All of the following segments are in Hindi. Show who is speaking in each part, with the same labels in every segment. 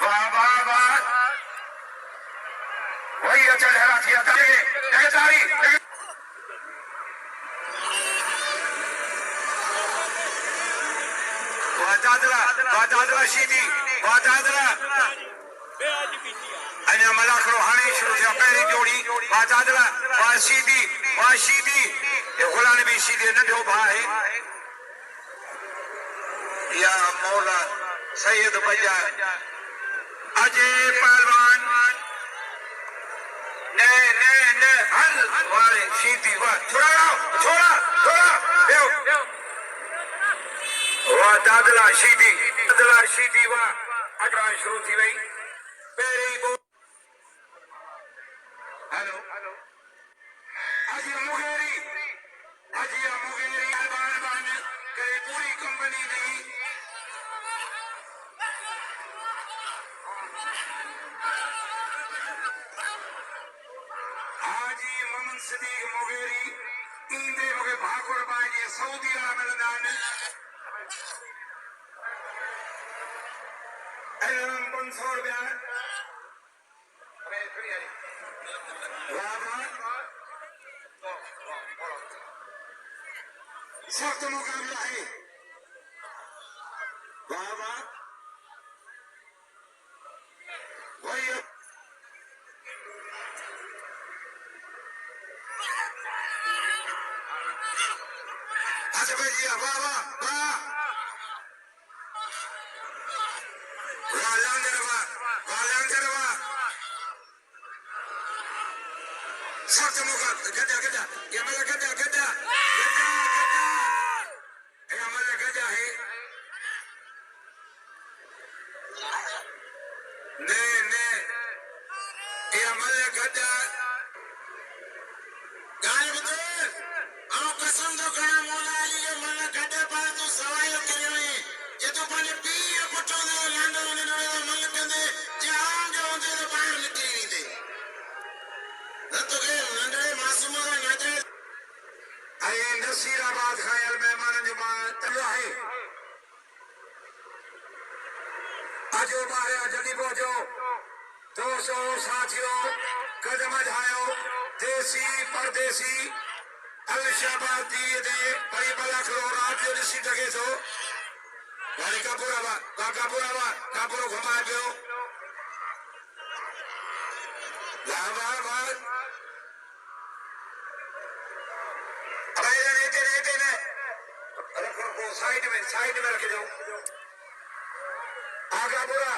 Speaker 1: वाह वाह वाह वही अच्छा लहरा थी तारी वादादरा शीदी वादादरा अञा मलाखड़ो हाणे शुरू थियो पहिरीं जोड़ी वादादरा वाशीदी ये गुलाम भी शीदी नंढो भाउ आहे या मौला सैयद बजा अजय पहलवान ने हल वाले शीदी वाह छोड़ा वाह दादला शीदी वाह अगड़ा शुरू थी वही पहिरीं बो हेलो अजिया मुगेरी बान करे पूरी कंपनी दी हाजी मोहम्मद सदीक मुगेरी ईंदे मुखे भाकुर बाजी सऊदी अरब मिलंदा आहिनि 500 रुपया सख्त मुकाबला है वाह वाह वही अच्छा भैया वाह वाह वाह सख्त मुकाबला गजा ये मेरा गजा है ने ये हमारे गजा गाय बदे आओ कसम तो करा मौला अली के मन गड्ढे पर तो सवायो करे हुए ये तो पाने पी पुटो दे लांडो ने मन कंदे जान जो होंदे तो बाहर निकली नहीं दे तो के नंडे मासूम का नाचे आई नसीराबाद खायल मेहमान जो तलो है आजो बारे जल्दी पहुंचो दोस्तों साथियों कदम बढ़ाओ देसी परदेसी अलशाबाद दिए दे बड़ी बला करो रात जो ऋषि लगे तो गाड़ी कापुरो घुमा पियो लावाबाद रेते में रखो साइड में रख दो आगा बुरा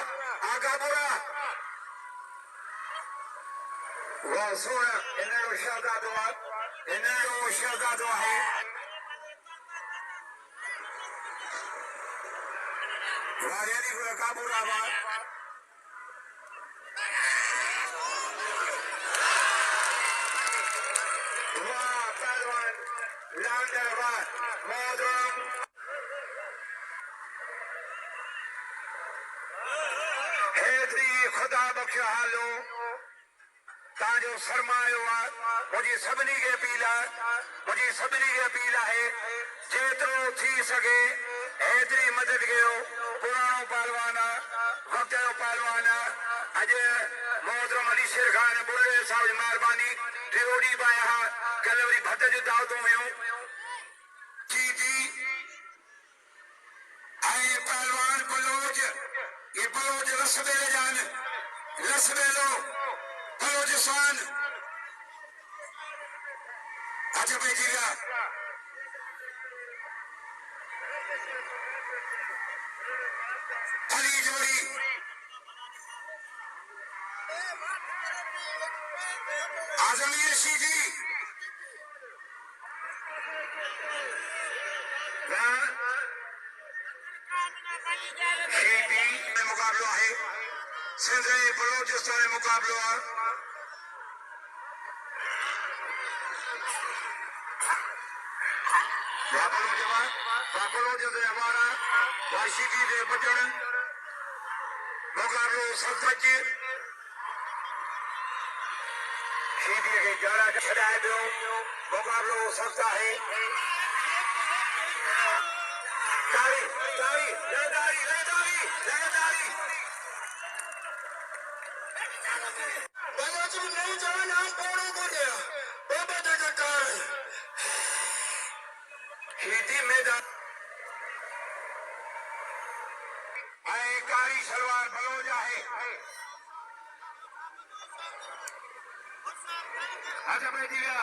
Speaker 1: वाह सोना इन्हें शगा दो है वारियानी को काबूरा वाह पहलवान लांडर वाह मोहतरम हैदरी खुदा बख्श हालो ताजो सरमायो मुझे सबनी के अपील है जेतरो थी सके हैदरी मदद कयो पुरानो पहलवान वक्त जो पहलवान अज मोहतरम अली शेर खान बुल्ले साहब मेहरबानी टिरोड़ी पाया कल वरी भत जो दावतों में जी आए पहलवान बलोच ये बलोच लसबेले जान लसबेलो बलोचिस्तान अच्छा भेजिएगा अली जोड़ी आजमीर शीदी में मुकाबला है सिंध बलोचिस्तान में मुकाबला वापरो जो हमारा वाशीदी दे बचन मुकाबलो सच शीदी के जाड़ा छड़ाए दो मुकाबलो सस्ता है तारी बलोच में नौजवान हम पोड़ो बोलिया बाबा जगह कार खेती मैदान आए कारी सलवार बलोज आहे अच्छा भाई दिव्या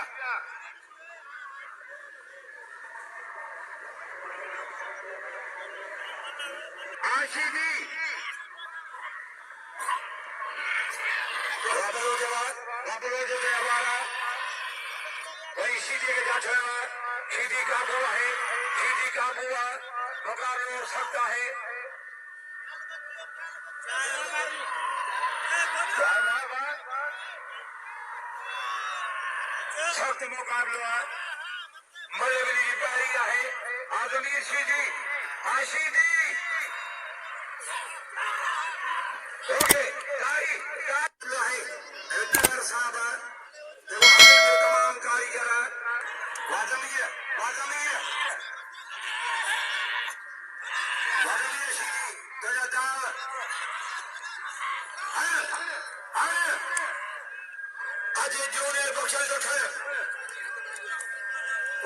Speaker 1: आशीदी बलोज के हमारा वही सीधी के जाठा सीधी काबू है सीधी काबू मुकाबला हो सकता है सख्त मुकाबला मलबली की पारी है आजमीर सीधी आशीदी ओके कारी काबू है रिटायर साहब तमाम कारीगर वाजमीर वाजमीर वाजमीर सीधी तेजा दाव आज जूनियर बख्शल जो ठहर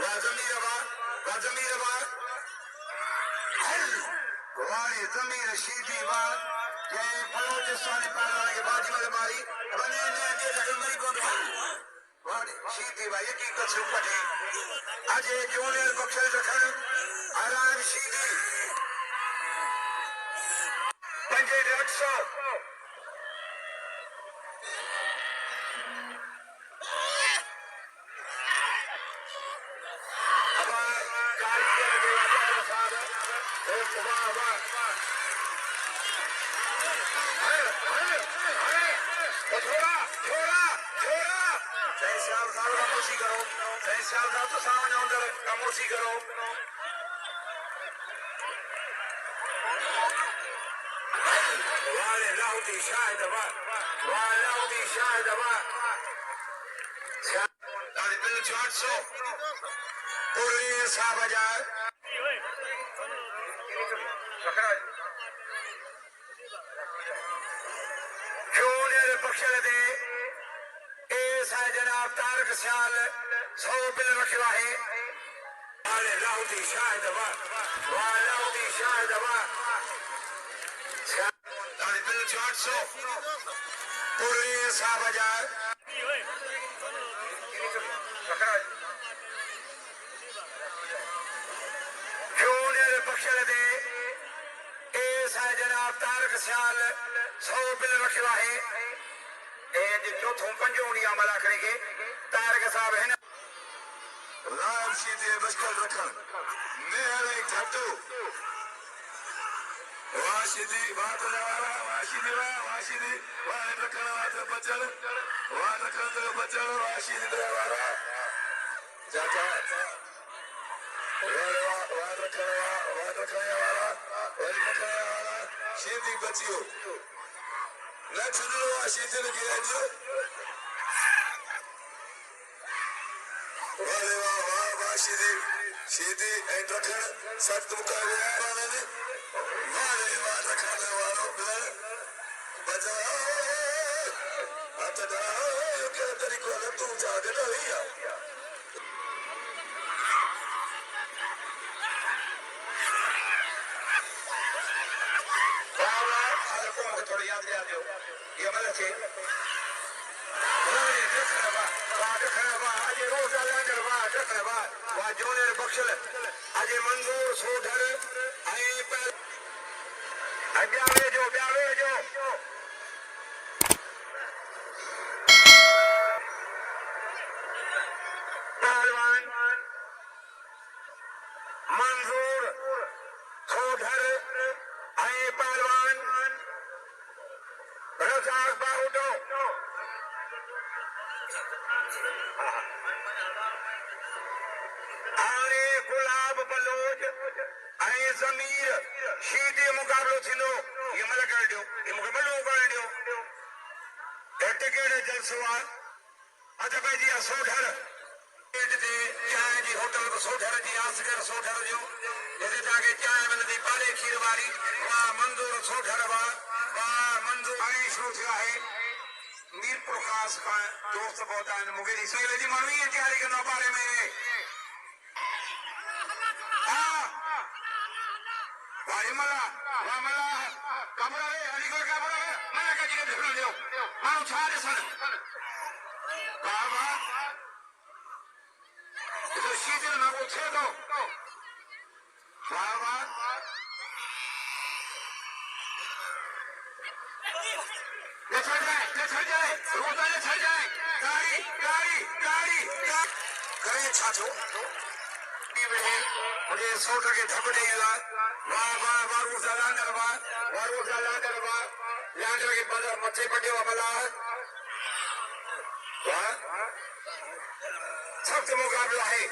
Speaker 1: वाजमीर वाली जमीर शीदी बात के बलोचिस्तानी पहलवान के बाजी में मारी बने ने दे जगमरी को वाली शीदी बा यकी को सुपटे आज जूनियर बख्शल जो ठहर आराम शीदी पंजे 800 तो सामने अंदर खामोशी करो वाले लाउदी शायद तारी बिल 800 पूरी 6000 जूनियर बख्शल दे एस है जनाब तारक सियाल 100 बिल रखियो है वाले लाउदी शायद तारी बिल 800 पूरी 6000 जूनियर बख्शल दे एस है जनाब तारक सियाल 100 बिल रखियो है चौथों पंजों अमल करेंगे तारक साहब है ना राम सीधे बस्कल रखन मेरे घटू वाशिदी बात नवारा वाशिदी वाले रखन वात बचल वाशिदी नवारा जाता वात रखन वाला सीधी बचियो न छुड़ो वाशिदी ने गिरा दियो वाले वाह वाशिदी सीधी एंड रखन सख्त मुकाबला मैंने वाले वाह रखन वालों पर बजाओ अतदा के तरीकों ने तू जागे ना लिया बाबा हर को थोड़ी याद दिला दो ये मतलब है आज रोज लंगर वा जूनियर बख्शल आज मंजूर सोधर आई पर ब्यावे जो पहलवान मंजूर सोधर आई पहलवान रजाक बाहुडो आने गुलाब बलोच आई जमीर शीदी मुकाबलो थिनो ये मल कर दियो ये मुकाबलो कर दियो टिकट जलसवा अच्छा भाई जी सोधर दे चाय जी होटल को सोधर जी आसगर सोधर जो जैसे जाके चाय मिलती पाले खीर वाली वाह मंजूर सोधर वाह मंजूर आई शुरू थिया है मीरपुर खास खां दोस्त पहुता है मुझे इसलिए जी मानवी है तैयारी करना बारे में हाँ भाई मला कमरा है अलीगढ़ कमरा है मैं का जी के ढूंढ लियो मानो छाड़े सन बाबा तो शीतल में वो छे दो बाबा ले चल जाए रोता ले चल जाए गाड़ी करे छाछो मुझे 100% धपड़े वाह रूसा लांडर लांडर के बदर मथे पटे वाला वाह सख्त मुकाबला है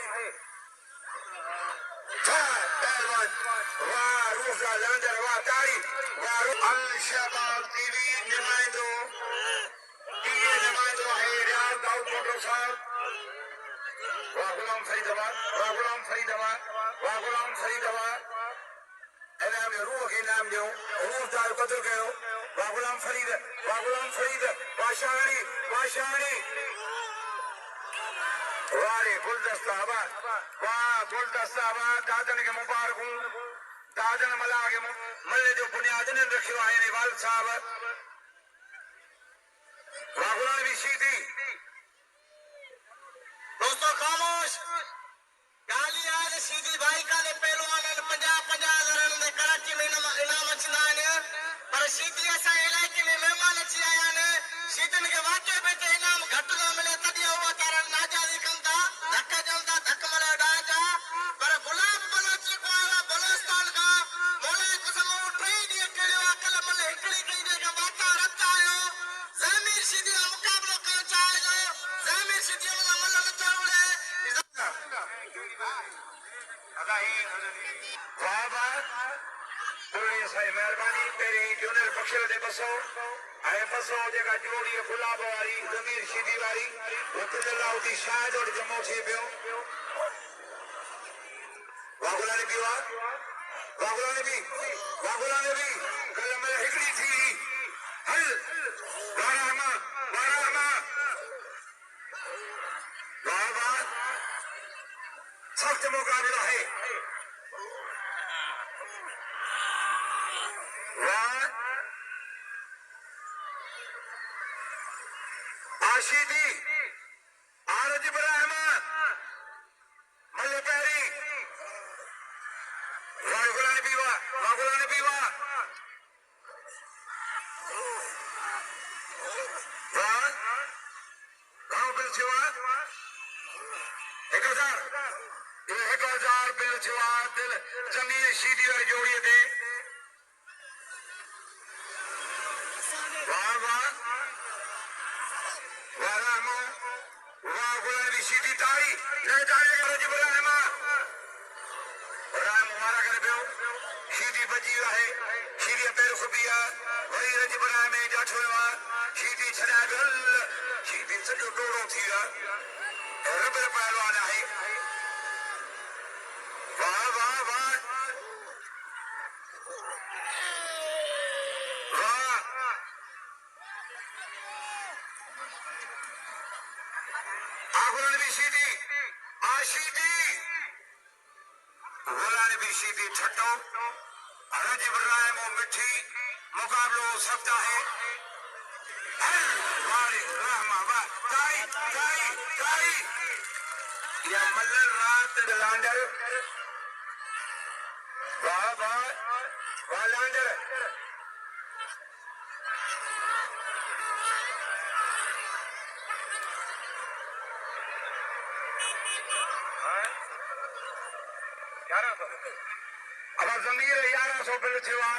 Speaker 1: पहलवान वाह रूसा लांडर वाह ताड़ी वाह अल शबाब टीवी नुमाइंदो है रियाज दाऊद मोटो साहब वाह गुलाम फरीदाबाद इनाम जो रूह के इनाम जो रूह दार कदर कयो वाह गुलाम फरीद वाह शाहरी वारे गुलदस्ता दादन के मुबारक हूं दादन मला के मल्ले जो बुनियाद ने रखियो है ने वाल साहब वाह गुलाम भी सीधी दोस्तों खामोश गाली आज सीधी भाई का ने पहलवान 50 ने कराची में इनाम अचना ने पर सीधी ऐसा इलाके में मेहमान अची आया ने सीधन के वाक्य पे इनाम घट न मिले तदी हुआ कारण नाजादी कंदा धक्का जलदा धक मरे डाजा पर गुलाब बलोची को आला बलोस्तान का मोले कसम उठई दी केड़ो अकल मले हिकड़ी कई दे का वाता रता आयो जमीर सीधी मुकाबलो कर चाहे जमीर सीधी मल्ल चावले मेहरबानी तेरी जूनियर बख्शल दे बसो जेका जोड़ी गुलाब वारी जमीर सीधी वारी उतलाउती शायद और जमो थी पियो वागुलाने भी कल मल हिकड़ी थी हल बारहमा वाह सख्त मुकाबला है आशीदी आरज इब्राहिम मल्ले पैरी वागुलाने पीवा गाँव बिल छिवा 1000 बिल छिवा दिल जमीन सीधी और जोड़िए थे सीधी ताड़ी नहीं ताड़ी रजी इब्राहिम मारा करे पियो सीधी बची है सीधी पैर खुबिया वही रजी इब्राहिम जाठो सीधी छड़ा गल सीधी सॼो डोड़ो थी विया रबर पहलवान है वाह सीधी छठो रज इब्राहिम मिठी मुकाबलो सकता है या मल्लर रात लांडर वाह लांडर अब जमीर 1100 बिल थिवा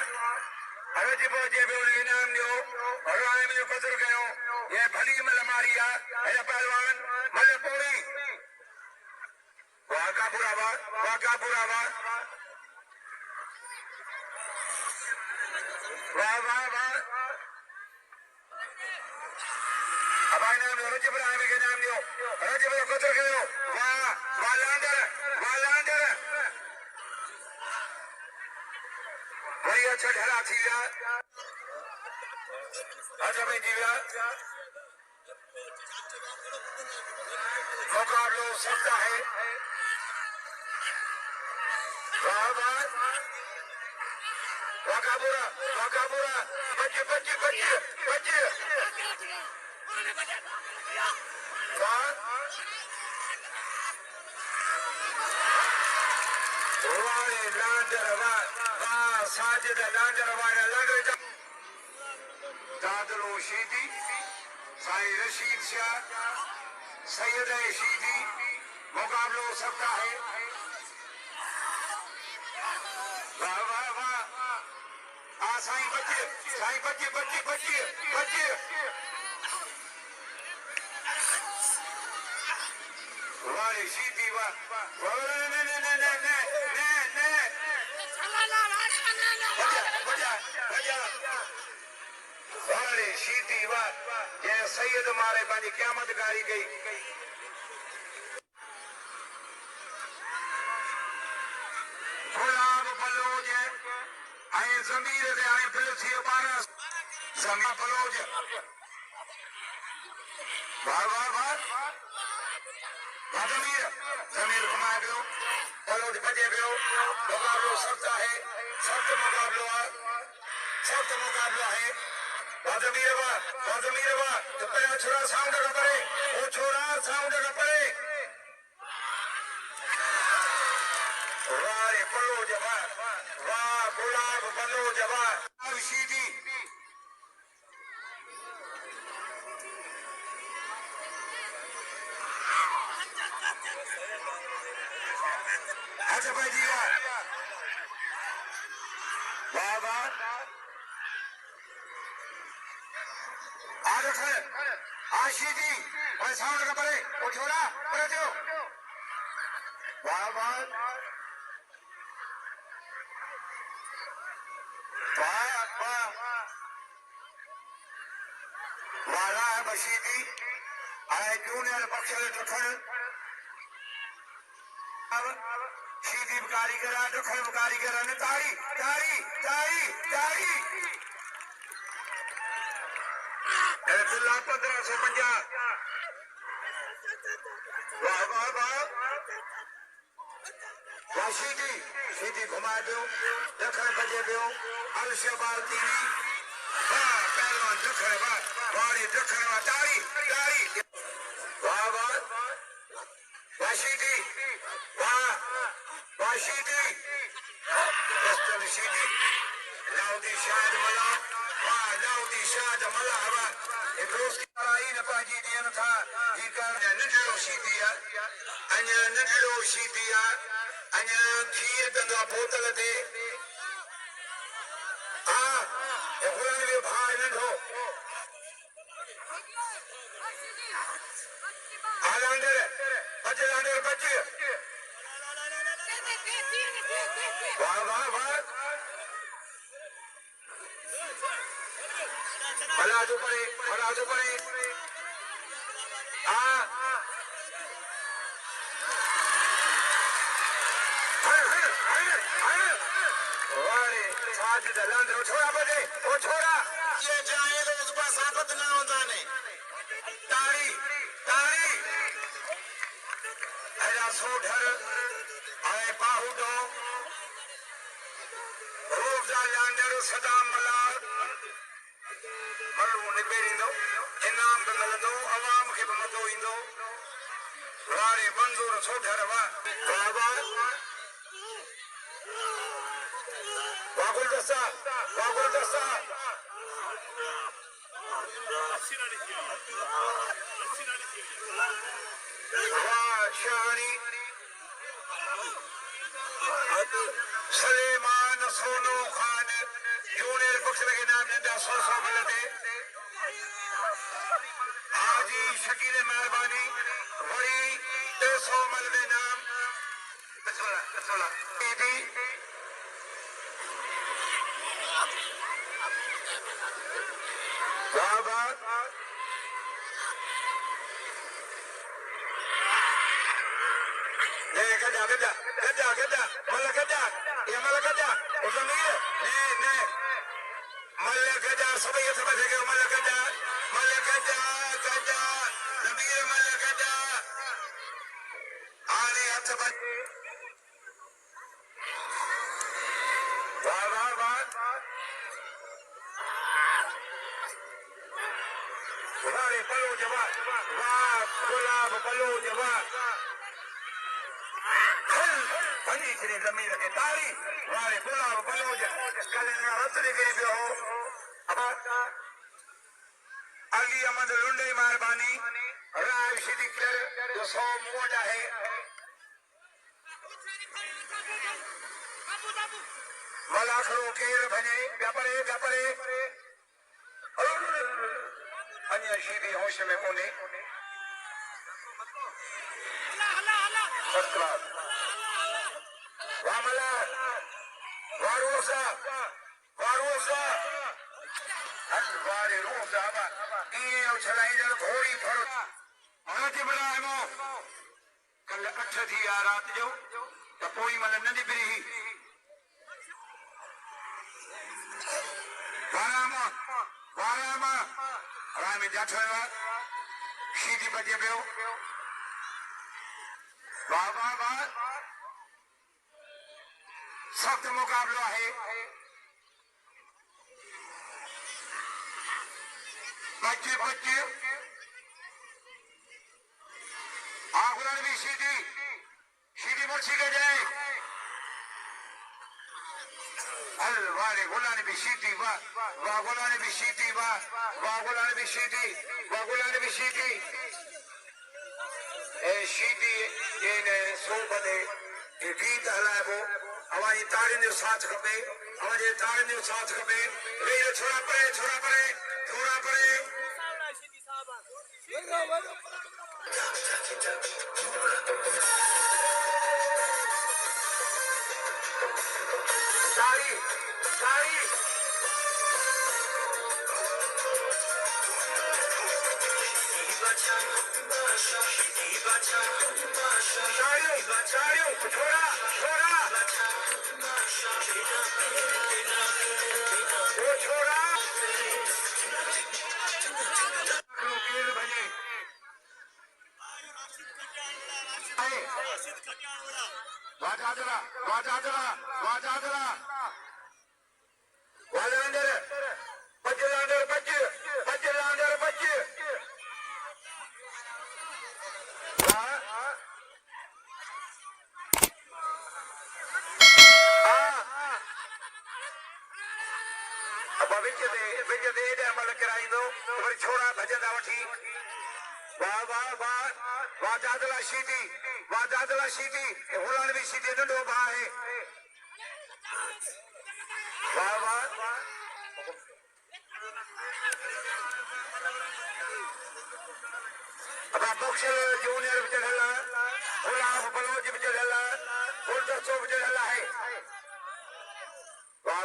Speaker 1: रज पहुंचे पियो इनाम ॾियो राम जो कदर कयो ये भली मल मारिया है पहलवान मल पोड़ी वाकापुराबाद वाह अब इनाम रज इब्राहिम के नाम ॾियो रज जो कदर कयो वाह लांडर वही अच्छा ढला थी विया अच्छा में थी विया मुकाबला हो सकता है। वाकाबुरा वाकाबुरा बच्चे बच्चे बच्चे बच्चे साजिद लांडरवाड़ा लड़ दादल शीदी साई रशीद शाह सैयद शीदी मुकाबला हो सकता है। वाह वाह वाह साई बच्चे बच्चे बच्चे बच्चे वाह शीदी वाह शीदी वाह जै सैयद मारे पंहिंजी क़यामत गारी गई। गुलाब बलोज ऐं ज़मीर ते हाणे पिल थी वियो 12 ज़मीर बलोज वाह वाह वाह ज़मीर घुमाए पियो बलोज भॼे पियो। मुक़ाबिलो सख़्तु आहे सख़्तु मुक़ाबिलो आहे सख़्तु मुक़ाबिलो आहे। ज़मीर वाह तो पहिरियों छोरा साउंड न परे वो छोरा साउंड न परे वाह बलोज वाह वाह गुलाब बलोज वाह शीदी अच्छा भाई जी वाह वाह शीदी और साउंड न परे वो छोरा परे थियो वाह वाह वाला बशीदी आए जूनियर पक्ष शीदी कारीगर दुखल कारीगर ताड़ी ताड़ी ताड़ी ताड़ी 1550 वाह वाह वाह शीदी घुमाए पियो दखण बजे पियो अलशबार तीवी वाह पहलवान दखण वाह वाड़ी दखण वाह ताड़ी ताड़ी वाह वाह वाह शीदी वाह वाह शीदी लाउदी शाद मला वाह लाउदी शाद मला वाह एक रोज की लड़ाई न पाजी दियन था ही कर नजरो शीदिया अन्य नजरो शीदिया अन्य खीर गंगा बोतल दे हां ए गुलाम भी भाई नंढो आलांडर बच्चे वाह वाह वाह भला तो पड़े हाँ साजिद लांडर छोड़ा बजे वो छोड़ा ये जाए तो उस पर साबित ना होता ने तारी तारी ऐसा सोढ़र आए बाहुडो रोजा लांडर सदाम मलाल मरू निबेरिंदो इनाम बि मिलंदो अवाम खे बि मज़ो ईंदो वारे मंज़ूर सोढ़र वाह गुलदस्ता वाह शानी सलेमान सोनो खान जूनियर पक्ष के नाम नंढा 100 मिलंदे हाजी शकील मेहरबानी वही 300 मिलंदे नाम दीदी वाह वाह गदा मला गदा ये मला गदा उसमें ने मला गदा सब ये समझ गए मला गदा
Speaker 2: वारे पलो जवान वाह गुलाब पलो जवान बनी श्री जमीन के तारी वारे गुलाब पलो कल रतरी गई पियो अब अली अहमद लुंडे मेहरबानी राय श्री कर जो 100 मोजा है वाला खरो केर भने व्यापारे अन्य श्री होश में कोने फर्स्ट क्लास वामला वारोसा अलवारे रोसा ये उछलाई जल घोड़ी फरुत आज बड़ा है मो कल 8 थी आ रात जो तो कोई मन नदी बिरी वारामा रामी जाठवा सीधी बजे पियो वाह सख्त मुकाबला है बच्चे आगुलन भी सीधी मुर्शी के जाए अलवारे गुलान भी सीधी वाह गुलान भी सीधी वाह गुलान भी सीधी ए सीधी ये ने सोबदे ये गीत हलाबो हमारी तारीन जो साथ खपे हमारे तारीन जो साथ खपे रे छोड़ा पड़े तारी छोड़ा वो छोड़ा वाजादरा वालांडर बच्चे विच दे अमल कराईंदो वरी छोड़ा भजंदा वठी वाह जादला सीधी हुलान भी सीधी नंढो भा है वाह अब बॉक्सर जूनियर विच हला गुलाब बलोच विच हला गुलदस्तो विच हला है वाह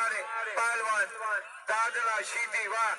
Speaker 2: रे पहलवान दादला सीधी वाह